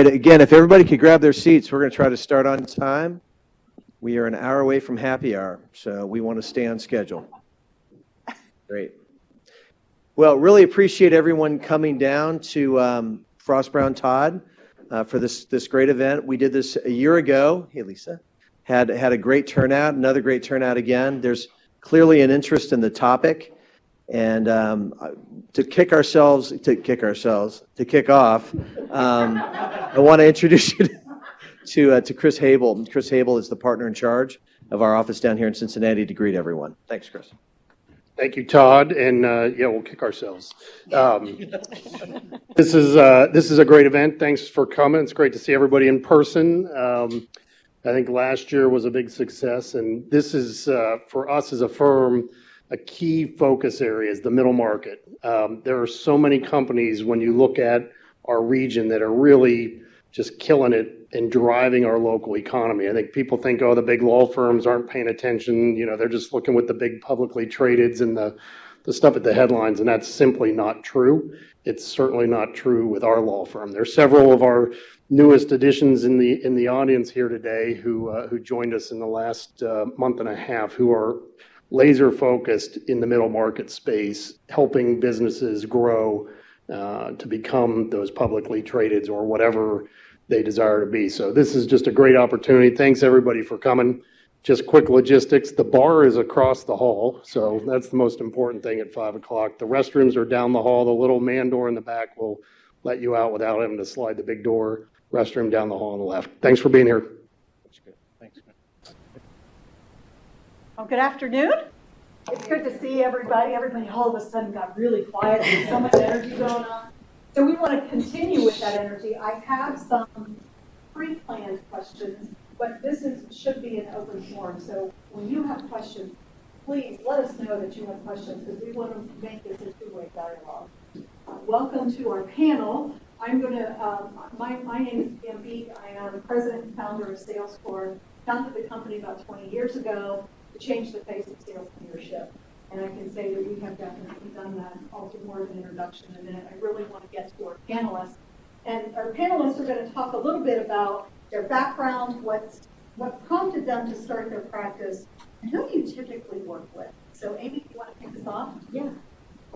right, again, if everybody could grab their seats, we're going to try to start on time. We are an hour away from happy hour, so we want to stay on schedule. Great. Well, really appreciate everyone coming down to Frost Brown Todd for this great event. We did this a year ago. Hey, Lisa. Had a great turnout, another great turnout again. There's clearly an interest in the topic. And to kick off, I want to introduce you to Chris Habel. Chris Habel is the partner in charge of our office down here in Cincinnati to greet everyone. Thanks, Chris. Thank you, Todd. And yeah, we'll kick ourselves. This is a great event. Thanks for coming. It's great to see everybody in person. I think last year was a big success, and this is for us as a firm. A key focus area is the middle market. There are so many companies when you look at our region that are really just killing it and driving our local economy. I think people think, oh, the big law firms aren't paying attention. You know, they're just looking with the big publicly tradeds and the stuff at the headlines, and that's simply not true. It's certainly not true with our law firm. There's several of our newest additions in the audience here today who joined us in the last month and a half who are laser focused in the middle market space, helping businesses grow to become those publicly traded or whatever they desire to be. So this is just a great opportunity. Thanks everybody for coming. Just quick logistics. The bar is across the hall, so that's the most important thing at 5 o'clock. The restrooms are down the hall. The little man door in the back will let you out without having to slide the big door. Restroom down the hall on the left. Thanks for being here. Well, good afternoon. It's good to see everybody. Everybody all of a sudden got really quiet. There's so much energy going on. So we want to continue with that energy. I have some pre-planned questions, but this should be an open forum. So when you have questions, please let us know that you have questions because we want to make this a two-way dialogue. Welcome to our panel. I'm going to, my name is Pam Beek. I am president and founder of Salesforce. Founded the company about 20 years ago to change the face of sales leadership. And I can say that we have definitely done that. I'll do more of an introduction in a minute. I really want to get to our panelists. And our panelists are going to talk a little bit about their background, what prompted them to start their practice, and who do you typically work with? So Amy, do you want to kick us off? Yeah.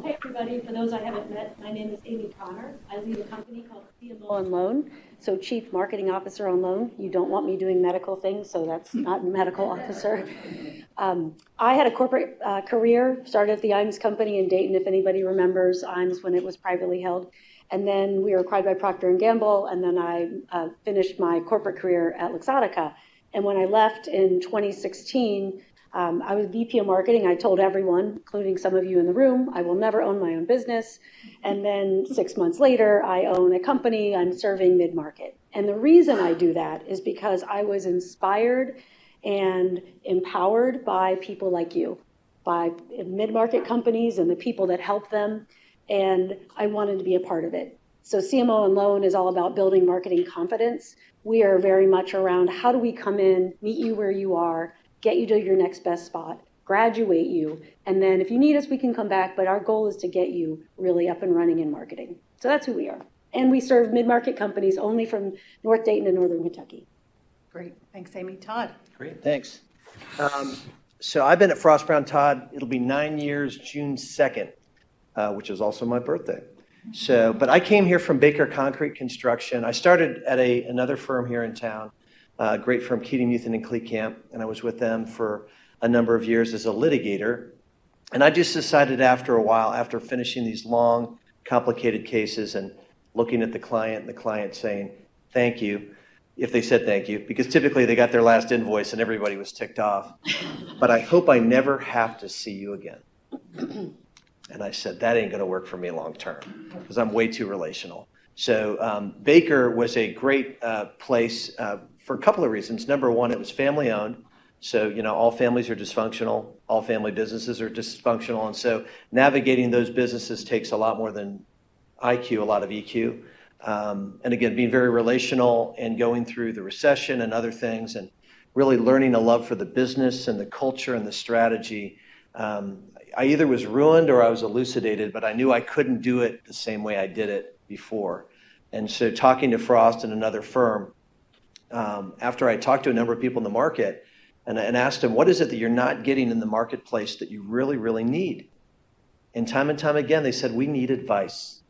Hey everybody, for those I haven't met, my name is Amy Connor. I lead a company called CMO-OnLoan, so Chief Marketing Officer on Loan. You don't want me doing medical things, so that's not medical officer. I had a corporate career, started at the Imes company in Dayton, if anybody remembers Imes when it was privately held. And then we were acquired by Procter & Gamble, and then I finished my corporate career at Luxottica. And when I left in 2016, I was VP of marketing. I told everyone, including some of you in the room, I will never own my own business. And then 6 months later, I own a company. I'm serving mid-market. And the reason I do that is because I was inspired and empowered by people like you, by mid-market companies and the people that help them. And I wanted to be a part of it. So CMO-OnLoan is all about building marketing confidence. We are very much around how do we come in, meet you where you are, get you to your next best spot, graduate you, and then if you need us, we can come back, but our goal is to get you really up and running in marketing. So that's who we are. And we serve mid-market companies only from North Dayton and Northern Kentucky. Great. Thanks, Amy. Todd. Great, thanks. So I've been at Frost Brown Todd. It'll be 9 years, June 2nd, which is also my birthday. So, but I came here from Baker Concrete Construction. I started at another firm here in town. Great firm, Keating, Muthen and Kleekamp, and I was with them for a number of years as a litigator. And I just decided after a while, after finishing these long, complicated cases and looking at the client and the client saying, thank you, if they said thank you, because typically they got their last invoice and everybody was ticked off. But I hope I never have to see you again. And I said, that ain't going to work for me long term because I'm way too relational. So Baker was a great place for a couple of reasons. Number one, it was family owned. So, you know, all families are dysfunctional. All family businesses are dysfunctional. And so navigating those businesses takes a lot more than IQ, a lot of EQ. And again, being very relational and going through the recession and other things and really learning a love for the business and the culture and the strategy. I either was ruined or I was elucidated, but I knew I couldn't do it the same way I did it before. And so talking to Frost and another firm, after I talked to a number of people in the market and asked them, what is it that you're not getting in the marketplace that you really, really need? And time again, they said, we need advice.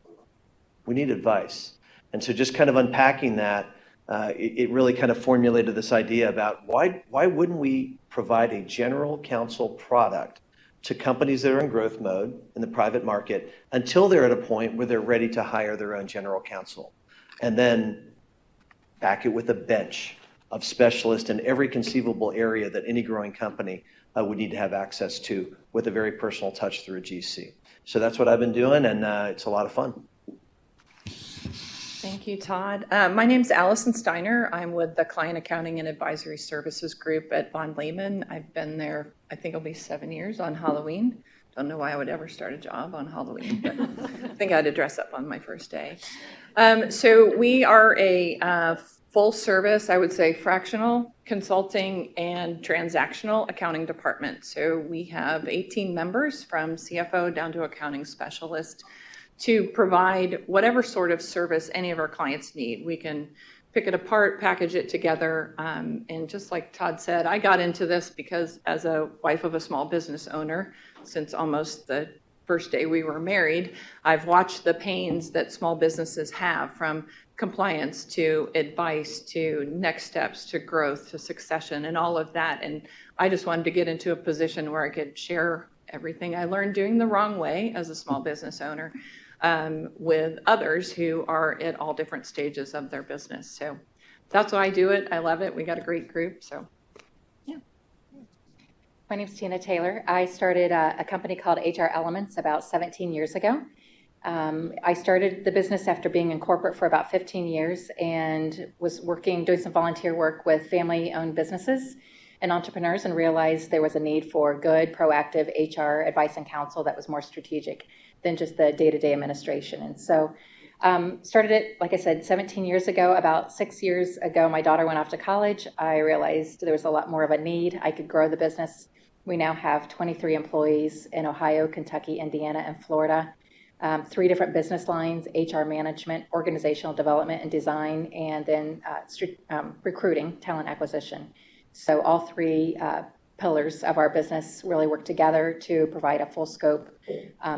We need advice. And so just kind of unpacking that, it really kind of formulated this idea about why wouldn't we provide a general counsel product to companies that are in growth mode in the private market until they're at a point where they're ready to hire their own general counsel, and then back it with a bench of specialists in every conceivable area that any growing company would need to have access to, with a very personal touch through a GC. So that's what I've been doing, and it's a lot of fun. Thank you, Todd. My name's Allison Steiner. I'm with the Client Accounting and Advisory Services Group at Von Lehman. I've been there, I think it'll be 7 years on Halloween. Don't know why I would ever start a job on Halloween, but I think I had to dress up on my first day. So we are a full service, I would say, fractional consulting and transactional accounting department. So we have 18 members from CFO down to accounting specialist to provide whatever sort of service any of our clients need. We can pick it apart, package it together, and just like Todd said, I got into this because as a wife of a small business owner, since almost the first day we were married, I've watched the pains that small businesses have, from compliance to advice to next steps to growth to succession and all of that. And I just wanted to get into a position where I could share everything I learned doing the wrong way as a small business owner with others who are at all different stages of their business. So that's why I do it. I love it. We got a great group. So yeah. My name's Tina Taylor. I started a company called HR Elements about 17 years ago. I started the business after being in corporate for about 15 years and was doing some volunteer work with family-owned businesses and entrepreneurs, and realized there was a need for good, proactive HR advice and counsel that was more strategic than just the day-to-day administration. And so started it, like I said, 17 years ago. About 6 years ago, my daughter went off to college. I realized there was a lot more of a need. I could grow the business. We now have 23 employees in Ohio, Kentucky, Indiana, and Florida. 3 different business lines: HR management, organizational development and design, and then recruiting, talent acquisition. So all 3 pillars of our business really work together to provide a full scope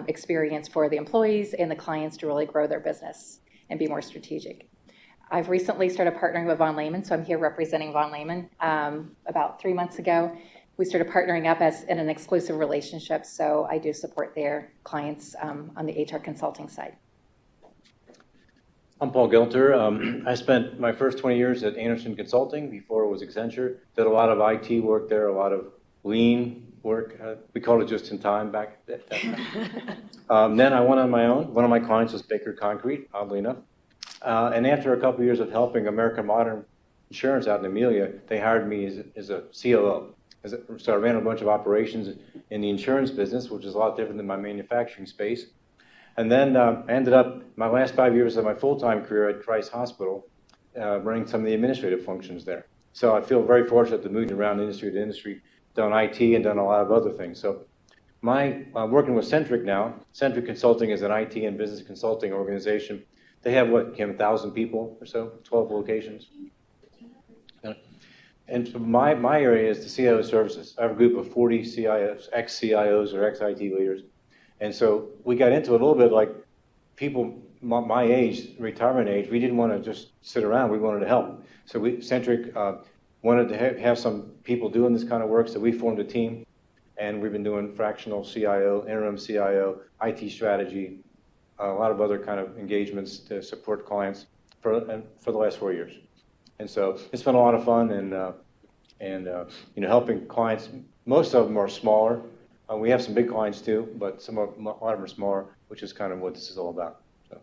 experience for the employees and the clients to really grow their business and be more strategic. I've recently started partnering with Von Lehman, so I'm here representing Von Lehman. About 3 months ago, we started partnering up in an exclusive relationship, so I do support their clients on the HR consulting side. I'm Paul Gilter. I spent my first 20 years at Anderson Consulting. Before it was Accenture. Did a lot of IT work there, a lot of lean work. We called it just in time back at that time. Then I went on my own. One of my clients was Baker Concrete, oddly enough. And after a couple of years of helping American Modern Insurance out in Amelia, they hired me as a COO. So I ran a bunch of operations in the insurance business, which is a lot different than my manufacturing space. And then I ended up, my last 5 years of my full-time career at Christ Hospital, running some of the administrative functions there. So I feel very fortunate to move around industry to industry, done IT and done a lot of other things. So working with Centric now. Centric Consulting is an IT and business consulting organization. They have, what, Kim, 1,000 people or so, 12 locations. And so my area is the CIO services. I have a group of 40 CIOs, ex-CIOs or ex-IT leaders. And so we got into it a little bit like people my age, retirement age, we didn't want to just sit around, we wanted to help. So Centric wanted to have some people doing this kind of work, so we formed a team, and we've been doing fractional CIO, interim CIO, IT strategy, a lot of other kind of engagements to support clients for the last 4 years. And so it's been a lot of fun, and helping clients. Most of them are smaller. We have some big clients too, but a lot of them are smaller, which is kind of what this is all about. So.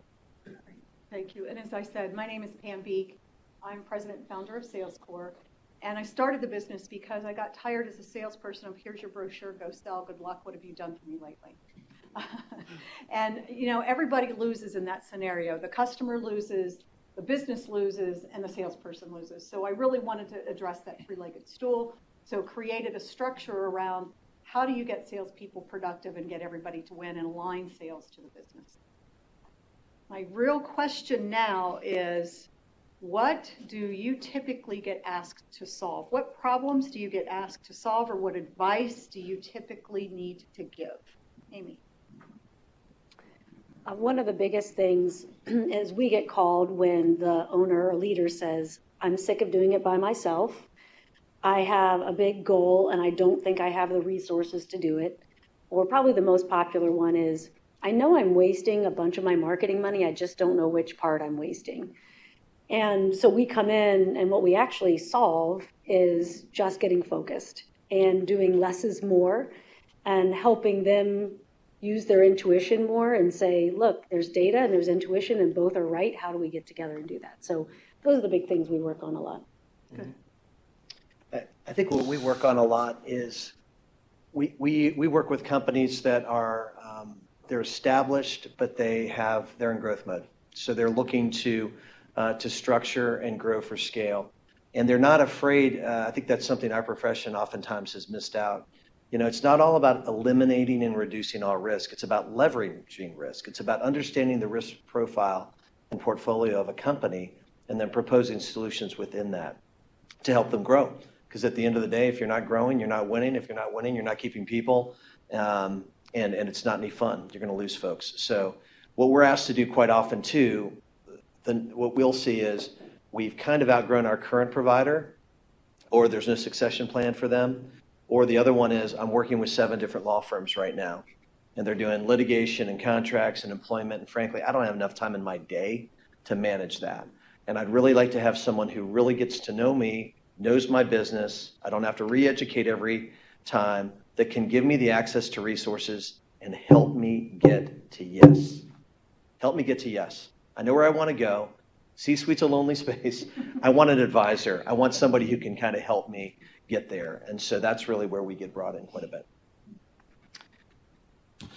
Thank you. And as I said, my name is Pam Beek. I'm president and founder of SalesCore. And I started the business because I got tired as a salesperson of, here's your brochure, go sell, good luck, what have you done for me lately? And everybody loses in that scenario. The customer loses, the business loses, and the salesperson loses. So I really wanted to address that three-legged stool. So created a structure around how do you get salespeople productive and get everybody to win and align sales to the business. My real question now is, what do you typically get asked to solve? What problems do you get asked to solve, or what advice do you typically need to give? Amy. One of the biggest things is we get called when the owner or leader says, I'm sick of doing it by myself. I have a big goal and I don't think I have the resources to do it. Or probably the most popular one is, I know I'm wasting a bunch of my marketing money, I just don't know which part I'm wasting. And so we come in, and what we actually solve is just getting focused and doing less is more, and helping them use their intuition more and say, look, there's data and there's intuition and both are right. How do we get together and do that? So those are the big things we work on a lot. Good. I think what we work on a lot is we work with companies that are, they're established, but they're in growth mode. So they're looking to structure and grow for scale. And they're not afraid. I think that's something our profession oftentimes has missed out. You know, it's not all about eliminating and reducing all risk. It's about leveraging risk. It's about understanding the risk profile and portfolio of a company and then proposing solutions within that to help them grow. Because at the end of the day, if you're not growing, you're not winning. If you're not winning, you're not keeping people. And it's not any fun. You're going to lose folks. So what we're asked to do quite often too, what we'll see is we've kind of outgrown our current provider, or there's no succession plan for them. Or the other one is, I'm working with 7 different law firms right now, and they're doing litigation and contracts and employment. And frankly, I don't have enough time in my day to manage that. And I'd really like to have someone who really gets to know me, knows my business. I don't have to re-educate every time, that can give me the access to resources and help me get to yes. Help me get to yes. I know where I want to go. C-Suite's a lonely space. I want an advisor. I want somebody who can kind of help me get there. And so that's really where we get brought in quite a bit.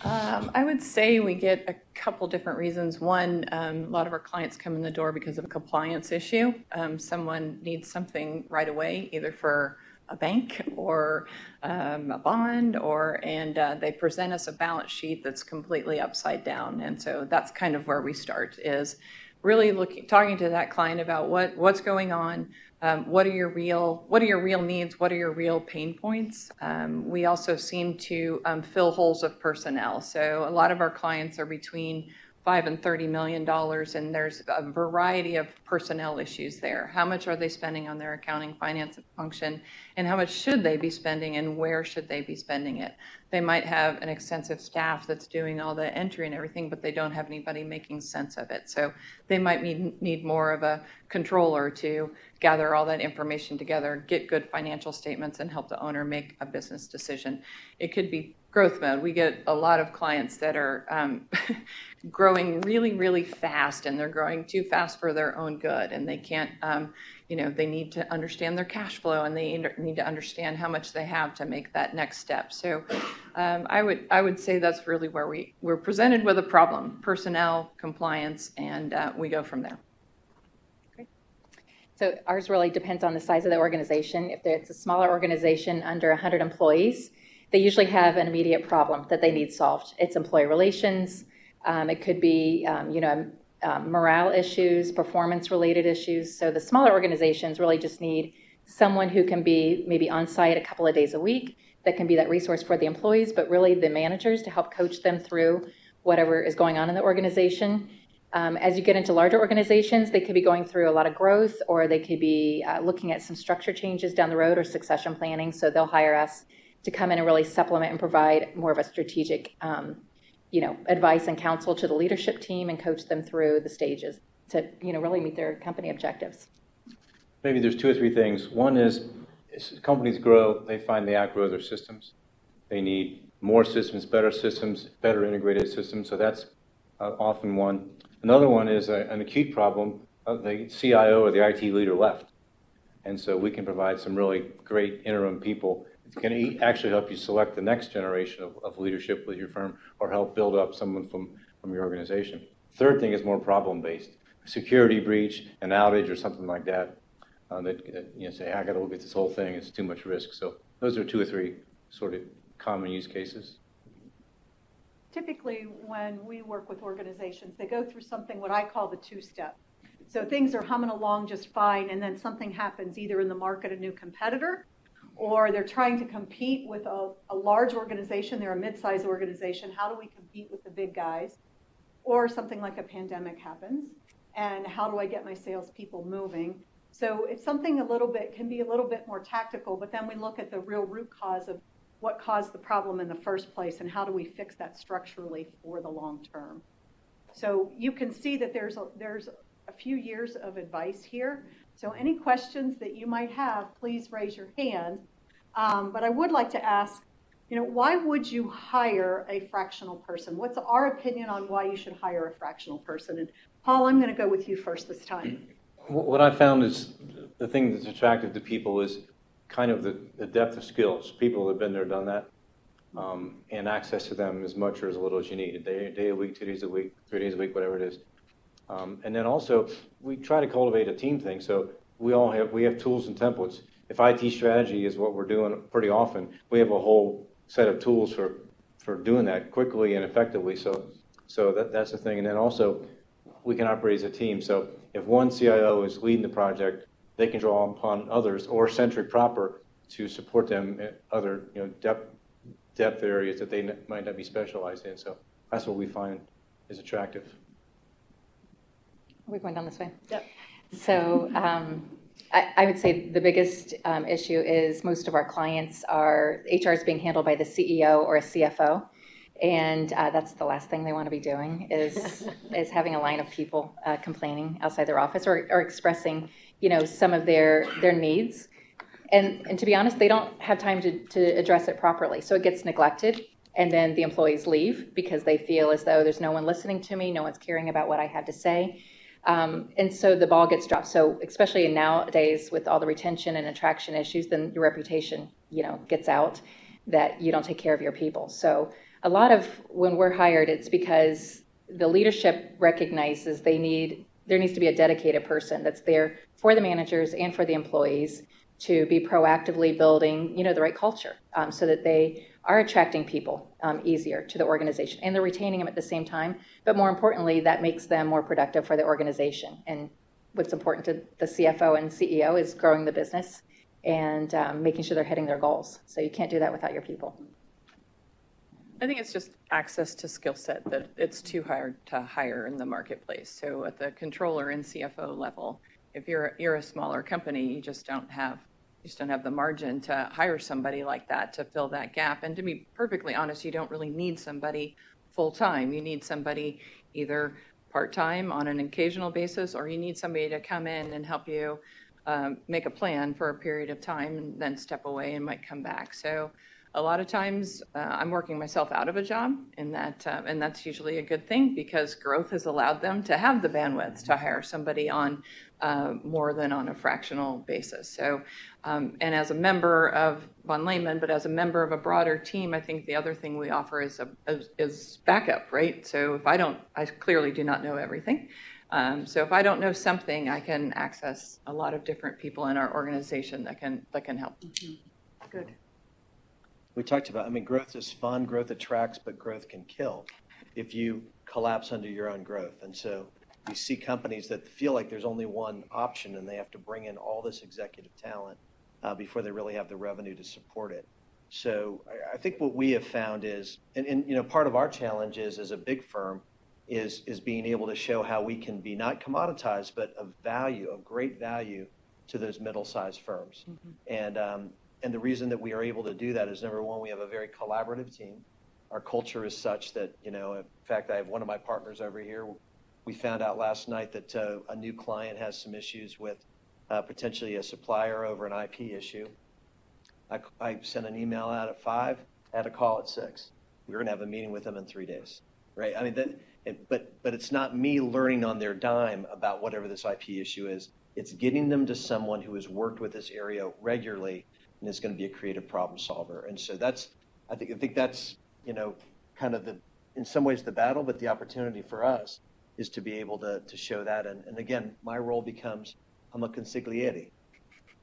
I would say we get a couple different reasons. One, a lot of our clients come in the door because of a compliance issue. Someone needs something right away, either for a bank or a bond, and they present us a balance sheet that's completely upside down. And so that's kind of where we start, is really talking to that client about what's going on. What are your real needs? What are your real pain points? We also seem to fill holes of personnel. So a lot of our clients are between $5 and $30 million, and there's a variety of personnel issues there. How much are they spending on their accounting, finance function, and how much should they be spending, and where should they be spending it? They might have an extensive staff that's doing all the entry and everything, but they don't have anybody making sense of it. So they might need more of a controller to gather all that information together, get good financial statements, and help the owner make a business decision. It could be growth mode. We get a lot of clients that are growing really, really fast, and they're growing too fast for their own good, and they can't, they need to understand their cash flow, and they need to understand how much they have to make that next step. So I would say that's really where we're presented with a problem: personnel, compliance, and we go from there. So ours really depends on the size of the organization. If it's a smaller organization under 100 employees, they usually have an immediate problem that they need solved. It's employee relations. It could be, morale issues, performance-related issues. So the smaller organizations really just need someone who can be maybe on site a couple of days a week, that can be that resource for the employees, but really the managers to help coach them through whatever is going on in the organization. As you get into larger organizations, they could be going through a lot of growth, or they could be looking at some structure changes down the road or succession planning. So they'll hire us to come in and really supplement and provide more of a strategic, advice and counsel to the leadership team and coach them through the stages to, really meet their company objectives. Maybe there's 2 or 3 things. One is, as companies grow, they find they outgrow their systems. They need more systems, better integrated systems. So that's often one. Another one is an acute problem. The CIO or the IT leader left. And so we can provide some really great interim people. It's going to actually help you select the next generation of leadership with your firm, or help build up someone from your organization. Third thing is more problem-based. Security breach, an outage, or something like that. Say, I got to look at this whole thing. It's too much risk. So those are 2 or 3 sort of common use cases. typically when we work with organizations, they go through something what I call the two-step. So things are humming along just fine, and then something happens either in the market, a new competitor, or they're trying to compete with a large organization. They're a mid-sized organization. How do we compete with the big guys? Or something like a pandemic happens, and how do I get my salespeople moving? So it's something can be a little bit more tactical, but then we look at the real root cause of what caused the problem in the first place, and how do we fix that structurally for the long term. So you can see that there's a few years of advice here. So any questions that you might have, please raise your hand. But I would like to ask, why would you hire a fractional person? What's our opinion on why you should hire a fractional person? And Paul, I'm going to go with you first this time. What I found is the thing that's attractive to people is kind of the depth of skills. People have been there, done that, and access to them as much or as little as you need. A day a week, 2 days a week, 3 days a week, whatever it is. And then also, we try to cultivate a team thing. So we have tools and templates. If IT strategy is what we're doing pretty often, we have a whole set of tools for doing that quickly and effectively. So that's the thing. And then also, we can operate as a team. So if one CIO is leading the project, they can draw upon others or Centric proper to support them in other depth areas that they might not be specialized in. So that's what we find is attractive. Are we going down this way? Yep. So I would say the biggest issue is most of our clients HR is being handled by the CEO or a CFO. And that's the last thing they want to be doing is having a line of people complaining outside their office or expressing, some of their needs. And to be honest, they don't have time to address it properly. So it gets neglected. And then the employees leave because they feel as though there's no one listening to me, no one's caring about what I have to say. And so the ball gets dropped. So especially nowadays with all the retention and attraction issues, then your reputation, gets out that you don't take care of your people. So a lot of when we're hired, it's because the leadership recognizes there needs to be a dedicated person that's there for the managers and for the employees to be proactively building, the right culture so that they are attracting people easier to the organization and they're retaining them at the same time. But more importantly, that makes them more productive for the organization. And what's important to the CFO and CEO is growing the business and making sure they're hitting their goals. So you can't do that without your people. I think it's just access to skill set that it's too hard to hire in the marketplace. So at the controller and CFO level, if you're a smaller company, you just don't have the margin to hire somebody like that to fill that gap. And to be perfectly honest, you don't really need somebody full time. You need somebody either part time on an occasional basis, or you need somebody to come in and help you make a plan for a period of time and then step away and might come back. So a lot of times I'm working myself out of a job, and that's usually a good thing because growth has allowed them to have the bandwidth to hire somebody on more than on a fractional basis. So, and as a member of Von Lehman, but as a member of a broader team, I think the other thing we offer is backup, right? So I clearly do not know everything. So if I don't know something, I can access a lot of different people in our organization that can help. Mm-hmm. Good. We talked about, growth is fun, growth attracts, but growth can kill if you collapse under your own growth. And so you see companies that feel like there's only one option and they have to bring in all this executive talent before they really have the revenue to support it. So I think what we have found is, and part of our challenge is as a big firm is being able to show how we can be not commoditized, but of great value to those middle-sized firms. Mm-hmm. And the reason that we are able to do that is, number one, we have a very collaborative team. Our culture is such that, in fact, I have one of my partners over here. We found out last night that a new client has some issues with potentially a supplier over an IP issue. I sent an email out at 5, had a call at 6. We're going to have a meeting with them in 3 days, right? But it's not me learning on their dime about whatever this IP issue is. It's getting them to someone who has worked with this area regularly and is going to be a creative problem solver. And so I think that's, kind of in some ways the battle, but the opportunity for us is to be able to show that. And again, my role becomes, I'm a consigliere,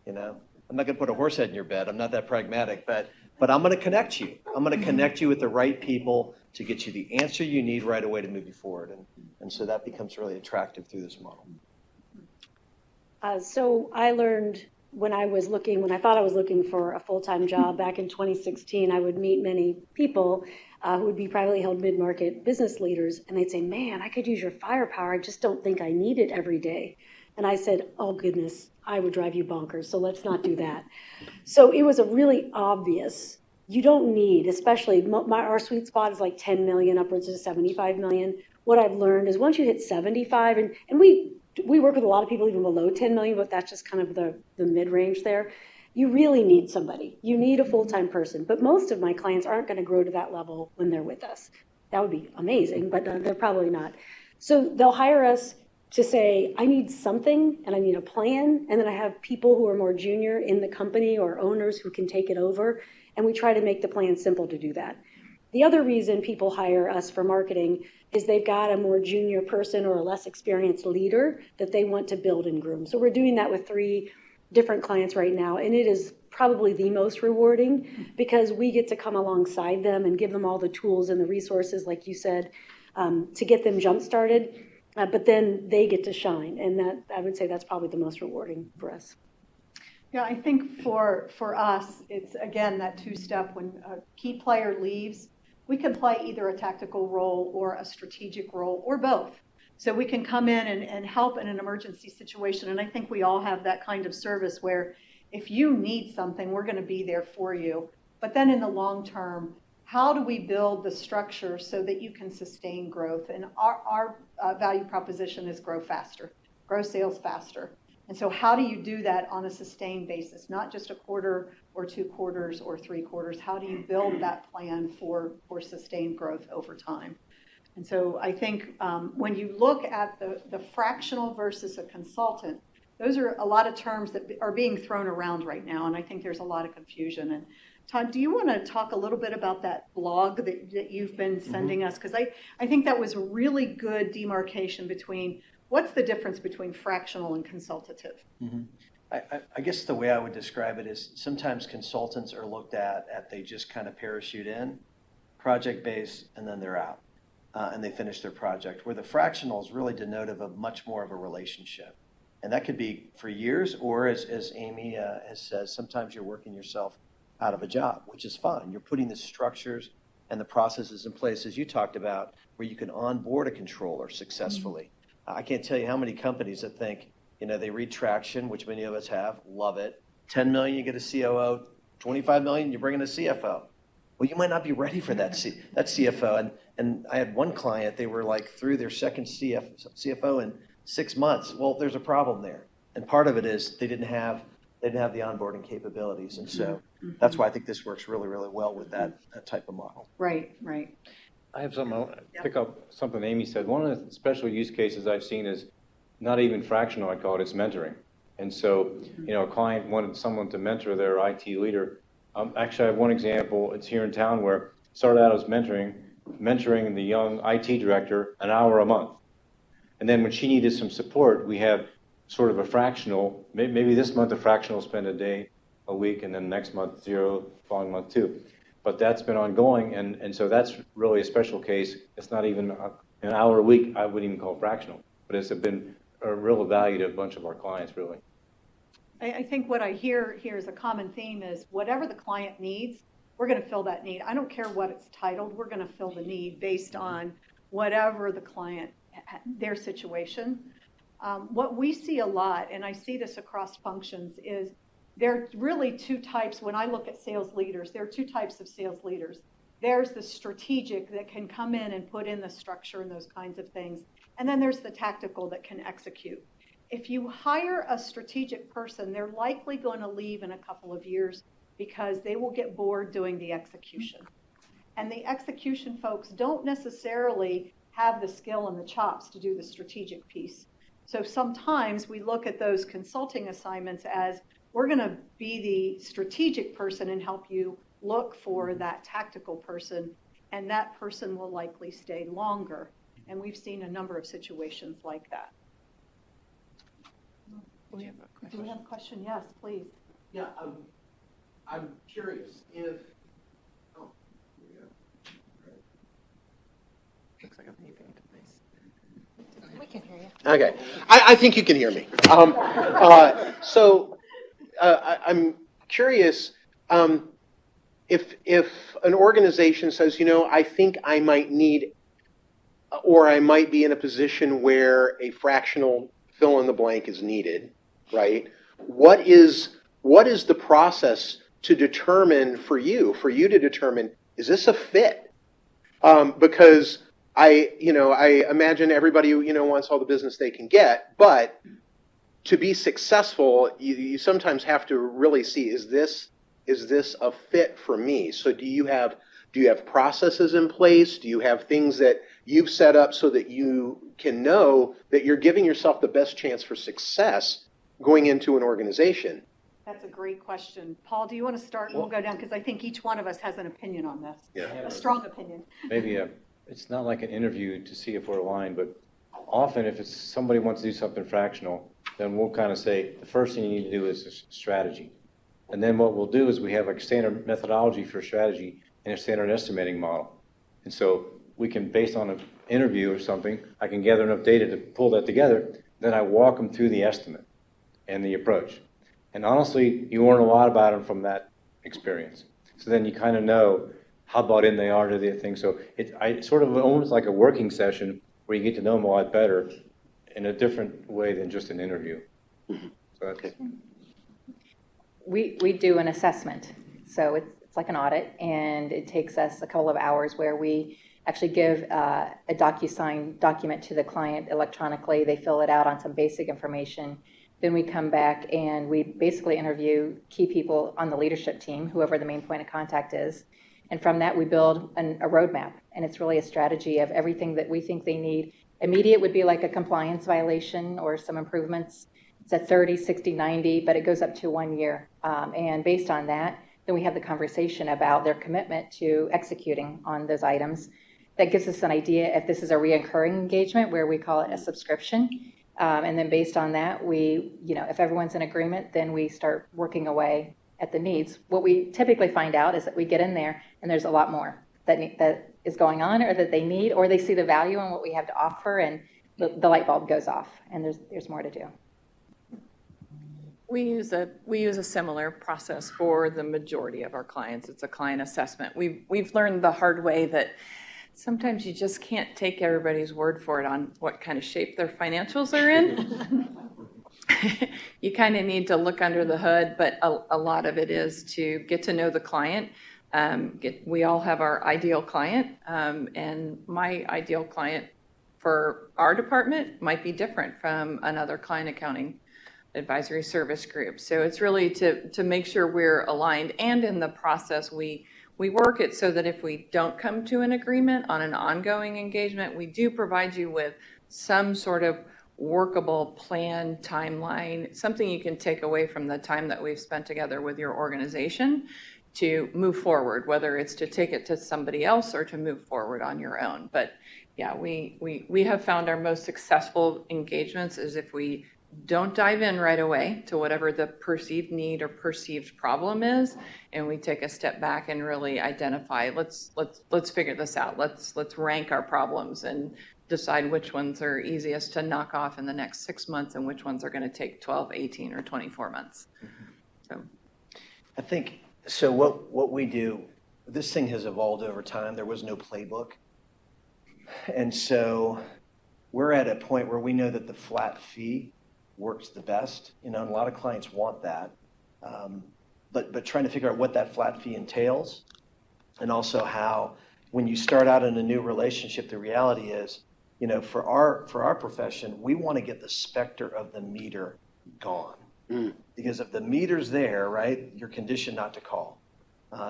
I'm not going to put a horse head in your bed. I'm not that pragmatic, but I'm going to connect you. I'm going to connect you with the right people to get you the answer you need right away to move you forward. And so that becomes really attractive through this model. So I learned when I thought I was looking for a full-time job back in 2016, I would meet many people who would be privately held mid-market business leaders, and they'd say, man, I could use your firepower. I just don't think I need it every day. And I said, oh, goodness, I would drive you bonkers, so let's not do that. So it was a really obvious, you don't need, especially our sweet spot is like 10 million, upwards of 75 million. What I've learned is once you hit 75, and we work with a lot of people even below 10 million, but that's just kind of the mid-range there. You really need somebody. You need a full-time person. But most of my clients aren't going to grow to that level when they're with us. That would be amazing, but they're probably not. So they'll hire us to say, I need something and I need a plan. And then I have people who are more junior in the company or owners who can take it over. And we try to make the plan simple to do that. The other reason people hire us for marketing is they've got a more junior person or a less experienced leader that they want to build and groom. So we're doing that with 3 different clients right now, and it is probably the most rewarding because we get to come alongside them and give them all the tools and the resources, like you said, to get them jump-started, but then they get to shine, and that I would say that's probably the most rewarding for us. Yeah, I think for us, it's, again, that 2-step. When a key player leaves, we can play either a tactical role or a strategic role or both. So we can come in and help in an emergency situation. And I think we all have that kind of service where if you need something, we're going to be there for you. But then in the long term, how do we build the structure so that you can sustain growth? And our value proposition is grow faster, grow sales faster. And so how do you do that on a sustained basis, not just a quarter or 2 quarters or 3 quarters? How do you build that plan for sustained growth over time? And so I think when you look at the fractional versus a consultant, those are a lot of terms that are being thrown around right now, and I think there's a lot of confusion. And Todd, do you want to talk a little bit about that blog that you've been sending us? Because I think that was a really good demarcation between what's the difference between fractional and consultative. I guess the way I would describe it is sometimes consultants are looked at they just kind of parachute in, project-based, and then they're out. And they finish their project, where the fractional is really denotive of much more of a relationship. And that could be for years, or as Amy has said, sometimes you're working yourself out of a job, which is fine. You're putting the structures and the processes in place, as you talked about, where you can onboard a controller successfully. I can't tell you how many companies that think, they read Traction, which many of us have, love it. 10 million, you get a COO. 25 million, you bring in a CFO. Well, you might not be ready for that CFO. And I had one client, they were like through their second CFO in 6 months. Well, there's a problem there. And part of it is they didn't have the onboarding capabilities. And so that's why I think this works really, really well with that type of model. Right. I have something, I'll pick up something Amy said. One of the special use cases I've seen is not even fractional, I call it, it's mentoring. And so, a client wanted someone to mentor their IT leader. Actually, I have one example. It's here in town where it started out as mentoring the young IT director an hour a month. And then when she needed some support, we have sort of a fractional, maybe this month a fractional spend a day a week, and then next month 0, following month 2. But that's been ongoing, and so that's really a special case. It's not even an hour a week, I wouldn't even call it fractional, but it's been a real value to a bunch of our clients, really. I think what I hear here as a common theme is whatever the client needs, we're going to fill that need. I don't care what it's titled, we're going to fill the need based on whatever the client, their situation. What we see a lot, and I see this across functions, is there are really 2 types. When I look at sales leaders, there are 2 types of sales leaders. There's the strategic that can come in and put in the structure and those kinds of things. And then there's the tactical that can execute. If you hire a strategic person, they're likely going to leave in a couple of years because they will get bored doing the execution. And the execution folks don't necessarily have the skill and the chops to do the strategic piece. So sometimes we look at those consulting assignments as we're going to be the strategic person and help you look for that tactical person, and that person will likely stay longer. And we've seen a number of situations like that. We have a question. Do we have a question? Yes, please. Yeah, I'm curious if, We can hear you. Okay, I think you can hear me. I'm curious, if an organization says, I think I might need, or I might be in a position where a fractional fill in the blank is needed, right? What is the process to determine for you to determine, is this a fit? Because I imagine everybody, wants all the business they can get, but to be successful, you sometimes have to really see, is this a fit for me? So do you have processes in place? Do you have things that you've set up so that you can know that you're giving yourself the best chance for success going into an organization? That's a great question. Paul, do you want to start? We'll go down because I think each one of us has an opinion on this. Yeah. A strong opinion. Maybe it's not like an interview to see if we're aligned, but often if it's somebody wants to do something fractional, then we'll kind of say, the first thing you need to do is a strategy. And then what we'll do is we have a standard methodology for strategy and a standard estimating model. And so we can, based on an interview or something, I can gather enough data to pull that together. Then I walk them through the estimate and the approach. And honestly, you learn a lot about them from that experience. So then you kind of know how bought in they are to the thing. So it's sort of almost like a working session where you get to know them a lot better in a different way than just an interview. So that's, We do an assessment. So it's like an audit, and it takes us a couple of hours where we actually give a DocuSign document to the client electronically. They fill it out on some basic information. Then we come back and we basically interview key people on the leadership team, whoever the main point of contact is. And from that, we build a roadmap. And it's really a strategy of everything that we think they need. Immediate would be like a compliance violation or some improvements. It's at 30, 60, 90, but it goes up to 1 year. And based on that, then we have the conversation about their commitment to executing on those items. That gives us an idea if this is a reoccurring engagement, where we call it a subscription. And then based on that, if everyone's in agreement, then we start working away at the needs. What we typically find out is that we get in there and there's a lot more that is going on, or that they need, or they see the value in what we have to offer, and the light bulb goes off, and there's more to do. We use a similar process for the majority of our clients. It's a client assessment. We've learned the hard way that sometimes you just can't take everybody's word for it on what kind of shape their financials are in. You kind of need to look under the hood, but a lot of it is to get to know the client. We all have our ideal client, and my ideal client for our department might be different from another client accounting advisory service group. So it's really to make sure we're aligned, and in the process we work it so that if we don't come to an agreement on an ongoing engagement, we do provide you with some sort of workable plan, timeline, something you can take away from the time that we've spent together with your organization to move forward, whether it's to take it to somebody else or to move forward on your own. But yeah, we have found our most successful engagements is if we don't dive in right away to whatever the perceived need or perceived problem is, and we take a step back and really identify, let's figure this out. Let's rank our problems and decide which ones are easiest to knock off in the next 6 months and which ones are going to take 12, 18, or 24 months. So I think, so what we do, this thing has evolved over time. There was no playbook. And so we're at a point where we know that the flat fee works the best. And a lot of clients want that. But trying to figure out what that flat fee entails, and also how, when you start out in a new relationship, the reality is, for our profession, we want to get the specter of the meter gone. Because if the meter's there, right, you're conditioned not to call.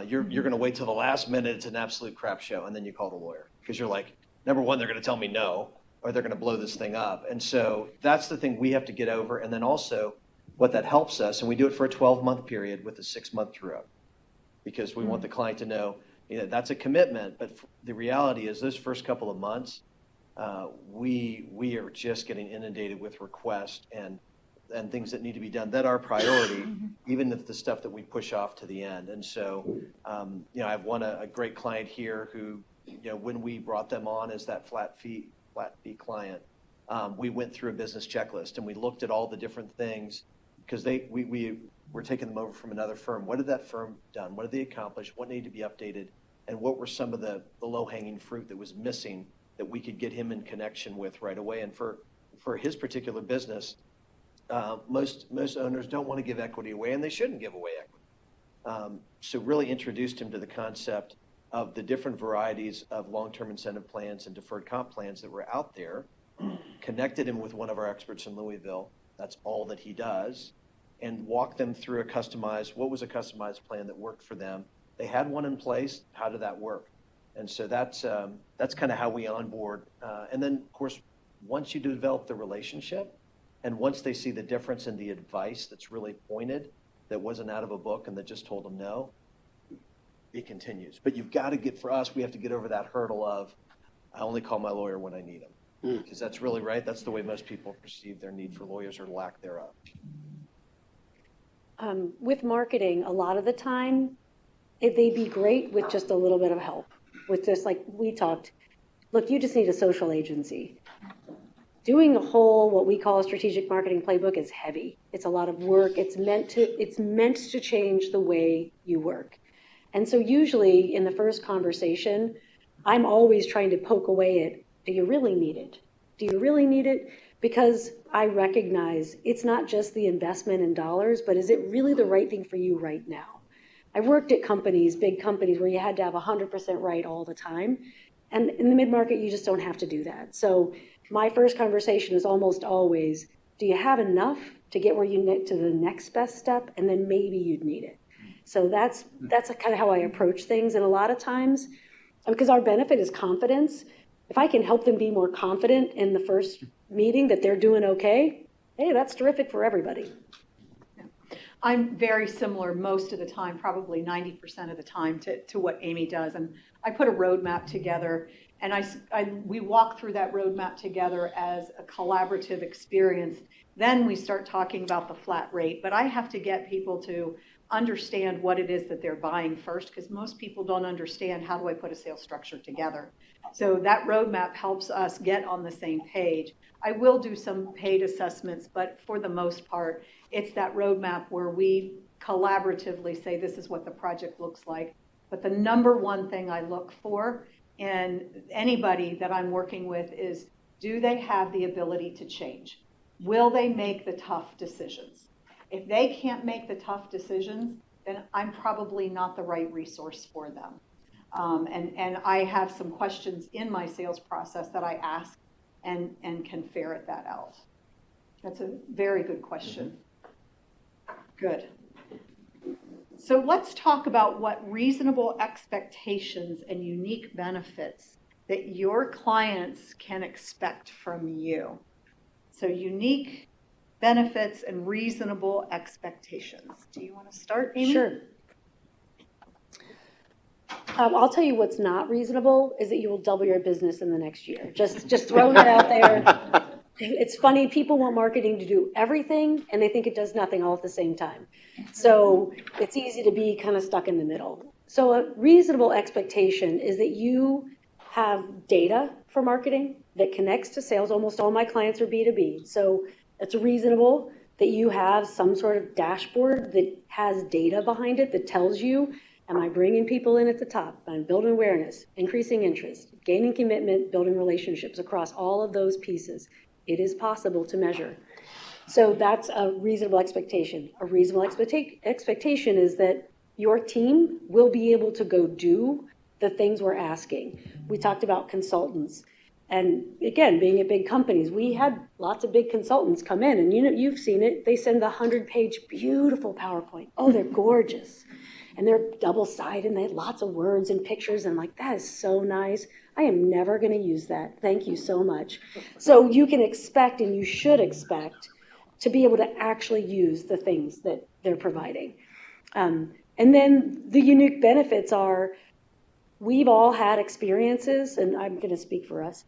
You're going to wait till the last minute. It's an absolute crap show, and then you call the lawyer because you're like, number one, they're going to tell me no, or they're going to blow this thing up. And so that's the thing we have to get over. And then also what that helps us, and we do it for a 12-month period with a 6-month true-up, because we want the client to know, that's a commitment. But the reality is those first couple of months, we are just getting inundated with requests and things that need to be done that are priority, even if the stuff that we push off to the end. And so, I've won a great client here who, when we brought them on as that flat fee client, we went through a business checklist and we looked at all the different things because we were taking them over from another firm. What did that firm done? What did they accomplish? What needed to be updated? And what were some of the low-hanging fruit that was missing that we could get him in connection with right away? And for his particular business, most owners don't want to give equity away, and they shouldn't give away equity. So really introduced him to the concept of the different varieties of long-term incentive plans and deferred comp plans that were out there, connected him with one of our experts in Louisville. That's all that he does, and walked them through what was a customized plan that worked for them. They had one in place. How did that work? And so that's kind of how we onboard. And then, of course, once you develop the relationship, and once they see the difference in the advice that's really pointed, that wasn't out of a book and that just told them no, it continues. But you've got to for us, we have to get over that hurdle of, I only call my lawyer when I need him. Because that's really right. That's the way most people perceive their need for lawyers or lack thereof. With marketing, a lot of the time, they'd be great with just a little bit of help. With just like we talked, look, you just need a social agency. Doing a whole, what we call a strategic marketing playbook is heavy. It's a lot of work. It's meant to change the way you work. And so usually in the first conversation, I'm always trying to poke away at, do you really need it? Do you really need it? Because I recognize it's not just the investment in dollars, but is it really the right thing for you right now? I worked at companies, big companies, where you had to have 100% right all the time. And in the mid-market, you just don't have to do that. So my first conversation is almost always, do you have enough to get where you need to the next best step? And then maybe you'd need it. So that's kind of how I approach things. And a lot of times, because our benefit is confidence, if I can help them be more confident in the first meeting that they're doing okay, hey, that's terrific for everybody. I'm very similar most of the time, probably 90% of the time, to what Amy does. And I put a roadmap together, and we walk through that roadmap together as a collaborative experience. Then we start talking about the flat rate. But I have to get people to understand what it is that they're buying first, because most people don't understand, how do I put a sales structure together? So that roadmap helps us get on the same page. I will do some paid assessments, but for the most part, it's that roadmap where we collaboratively say, this is what the project looks like. But the number one thing I look for in anybody that I'm working with is, do they have the ability to change? Will they make the tough decisions? If they can't make the tough decisions, then I'm probably not the right resource for them. And I have some questions in my sales process that I ask and can ferret that out. That's a very good question. Good. So let's talk about what reasonable expectations and unique benefits that your clients can expect from you. So unique benefits and reasonable expectations. Do you want to start, Amy? Sure. I'll tell you what's not reasonable is that you will double your business in the next year. Just throwing it out there. It's funny, people want marketing to do everything, and they think it does nothing all at the same time. So it's easy to be kind of stuck in the middle. So a reasonable expectation is that you have data for marketing that connects to sales. Almost all my clients are B2B. So it's reasonable that you have some sort of dashboard that has data behind it that tells you, am I bringing people in at the top? I'm building awareness, increasing interest, gaining commitment, building relationships across all of those pieces. It is possible to measure. So that's a reasonable expectation. A reasonable expectation is that your team will be able to go do the things we're asking. We talked about consultants. And again, being at big companies, we had lots of big consultants come in, and you've seen it. They send the 100-page beautiful PowerPoint. Oh, they're gorgeous. And they're double-sided, and they have lots of words and pictures. And I'm like, that is so nice. I am never going to use that. Thank you so much. So you can expect, and you should expect, to be able to actually use the things that they're providing. And then the unique benefits are, we've all had experiences, and I'm going to speak for us,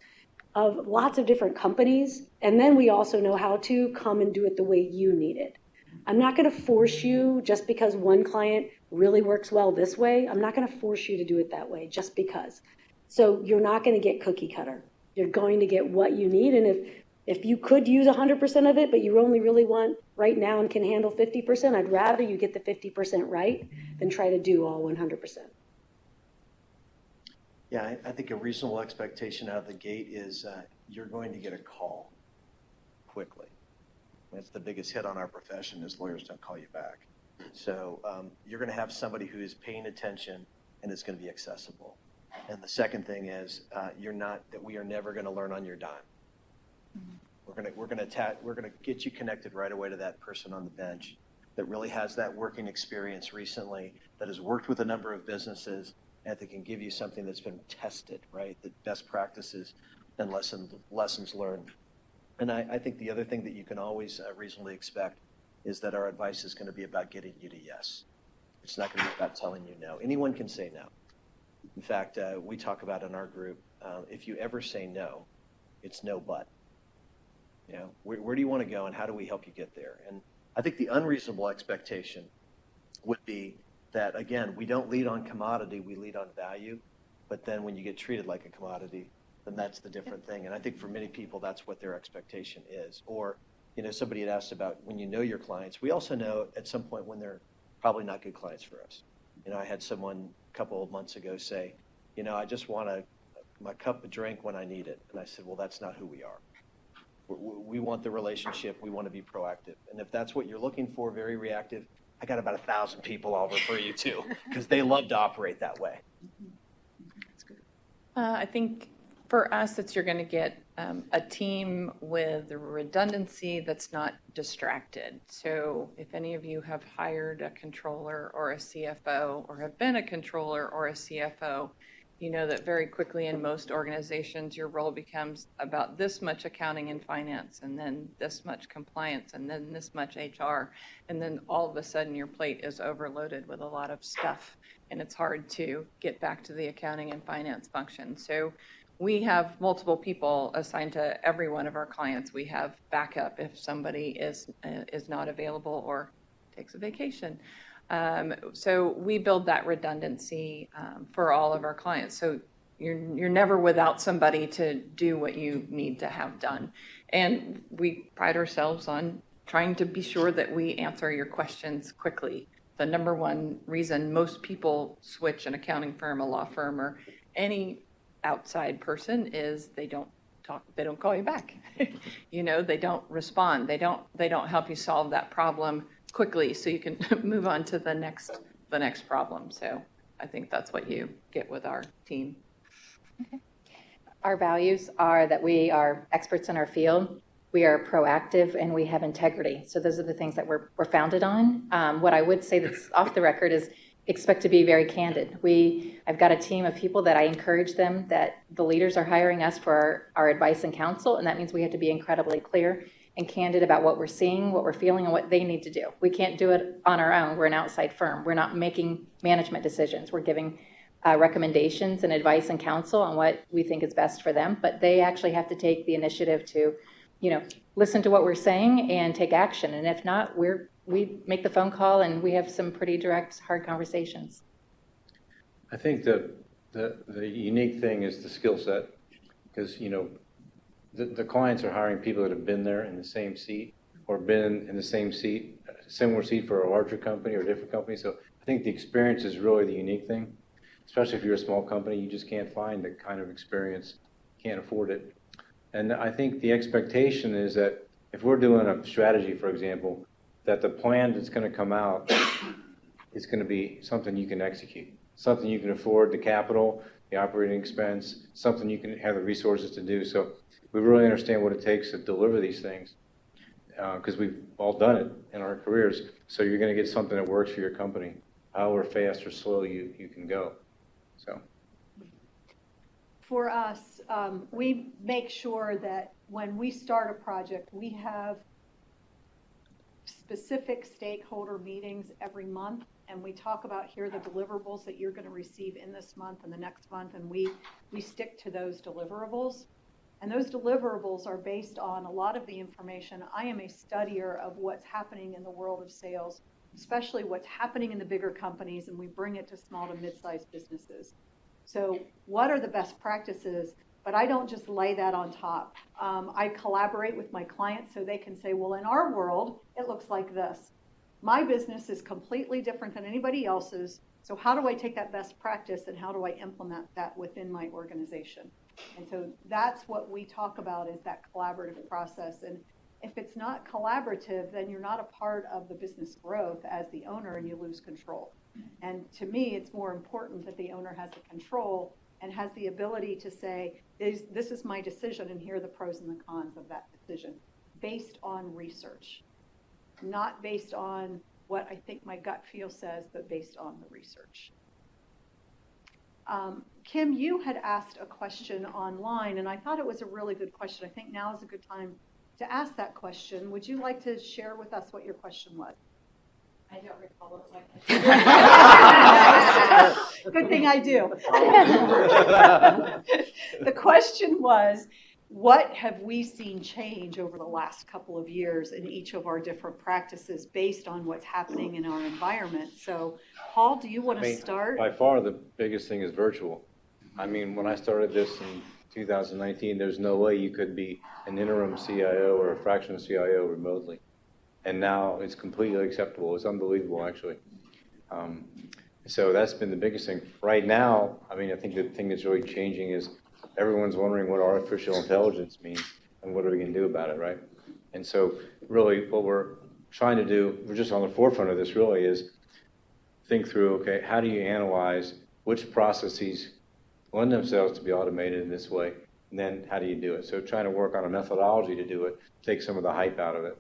of lots of different companies. And then we also know how to come and do it the way you need it. I'm not going to force you just because one client really works well this way. I'm not going to force you to do it that way just because. So you're not going to get cookie cutter. You're going to get what you need. And if you could use 100% of it, but you only really want right now and can handle 50%, I'd rather you get the 50% right than try to do all 100%. Yeah, I think a reasonable expectation out of the gate is you're going to get a call quickly. That's the biggest hit on our profession is lawyers don't call you back. So you're going to have somebody who is paying attention and is going to be accessible. And the second thing is we are never going to learn on your dime. We're going to get you connected right away to that person on the bench that really has that working experience recently, that has worked with a number of businesses, and that can give you something that's been tested, right? The best practices and lessons learned. And I think the other thing that you can always reasonably expect is that our advice is going to be about getting you to yes. It's not going to be about telling you no. Anyone can say no. In fact, we talk about in our group, if you ever say no, it's no but. You know, where do you want to go and how do we help you get there? And I think the unreasonable expectation would be that, again, we don't lead on commodity, we lead on value. But then when you get treated like a commodity, then that's the different thing. And I think for many people, that's what their expectation is. Or, you know, somebody had asked about when you know your clients. We also know at some point when they're probably not good clients for us. You know, I had someone a couple of months ago say, you know, I just want my cup of drink when I need it. And I said, well, that's not who we are. We want the relationship. We want to be proactive. And if that's what you're looking for, very reactive, I got about 1,000 people I'll refer you to because they love to operate that way. I think for us, you're going to get a team with redundancy that's not distracted. So if any of you have hired a controller or a CFO or have been a controller or a CFO, you know that very quickly in most organizations, your role becomes about this much accounting and finance, and then this much compliance, and then this much HR. And then all of a sudden your plate is overloaded with a lot of stuff, and it's hard to get back to the accounting and finance function. So we have multiple people assigned to every one of our clients. We have backup if somebody is not available or takes a vacation. So we build that redundancy for all of our clients. So you're never without somebody to do what you need to have done. And we pride ourselves on trying to be sure that we answer your questions quickly. The number one reason most people switch an accounting firm, a law firm, or any outside person is they don't call you back. You know, they don't respond. They don't help you solve that problem quickly so you can move on to the next problem. So I think that's what you get with our team. Okay. Our values are that we are experts in our field, we are proactive, and we have integrity. So those are the things that we're founded on. What I would say that's off the record is expect to be very candid. I've got a team of people that I encourage them, that the leaders are hiring us for our advice and counsel, and that means we have to be incredibly clear and candid about what we're seeing, what we're feeling, and what they need to do. We can't do it on our own. We're an outside firm. We're not making management decisions. We're giving recommendations and advice and counsel on what we think is best for them, but they actually have to take the initiative to, you know, listen to what we're saying and take action. And if not, we make the phone call and we have some pretty direct, hard conversations. I think the unique thing is the skill set, because, you know, the clients are hiring people that have been there in the same seat or been in the same seat, similar seat for a larger company or a different company. So I think the experience is really the unique thing, especially if you're a small company. You just can't find the kind of experience, can't afford it. And I think the expectation is that if we're doing a strategy, for example, that the plan that's going to come out is going to be something you can execute, something you can afford, the capital, the operating expense, something you can have the resources to do. So we really understand what it takes to deliver these things because we've all done it in our careers. So you're going to get something that works for your company, however fast or slow you can go. So for us, we make sure that when we start a project, we have specific stakeholder meetings every month, and we talk about here are the deliverables that you're going to receive in this month and the next month, and we stick to those deliverables. And those deliverables are based on a lot of the information. I am a studier of what's happening in the world of sales, especially what's happening in the bigger companies, and we bring it to small to mid-sized businesses. So what are the best practices? But I don't just lay that on top. I collaborate with my clients so they can say, well, in our world, it looks like this. My business is completely different than anybody else's. So how do I take that best practice and how do I implement that within my organization? And so that's what we talk about, is that collaborative process. And if it's not collaborative, then you're not a part of the business growth as the owner and you lose control. And to me, it's more important that the owner has the control and has the ability to say, this is my decision and here are the pros and the cons of that decision, based on research, not based on what I think my gut feel says, but based on the research. Kim, you had asked a question online, and I thought it was a really good question. I think now is a good time to ask that question. Would you like to share with us what your question was? I don't recall what it was. Good thing I do. The question was, what have we seen change over the last couple of years in each of our different practices based on what's happening in our environment? So, Paul, do you want to start? By far, the biggest thing is virtual. I mean, when I started this in 2019, there's no way you could be an interim CIO or a fractional CIO remotely. And now it's completely acceptable. It's unbelievable, actually. So that's been the biggest thing. Right now, I mean, I think the thing that's really changing is everyone's wondering what artificial intelligence means and what are we going to do about it, right? And so really what we're trying to do, we're just on the forefront of this really, is think through, okay, how do you analyze which processes lend themselves to be automated in this way, and then how do you do it? So trying to work on a methodology to do it, take some of the hype out of it.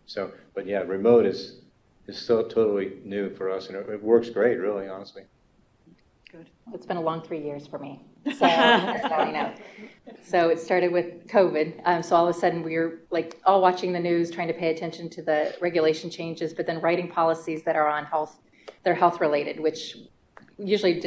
So, but yeah, remote is still totally new for us, and it works great, really, honestly. Good. It's been a long 3 years for me. So that's all I know. So it started with COVID. So all of a sudden we were like all watching the news, trying to pay attention to the regulation changes, but then writing policies that are on health, they're health related, which usually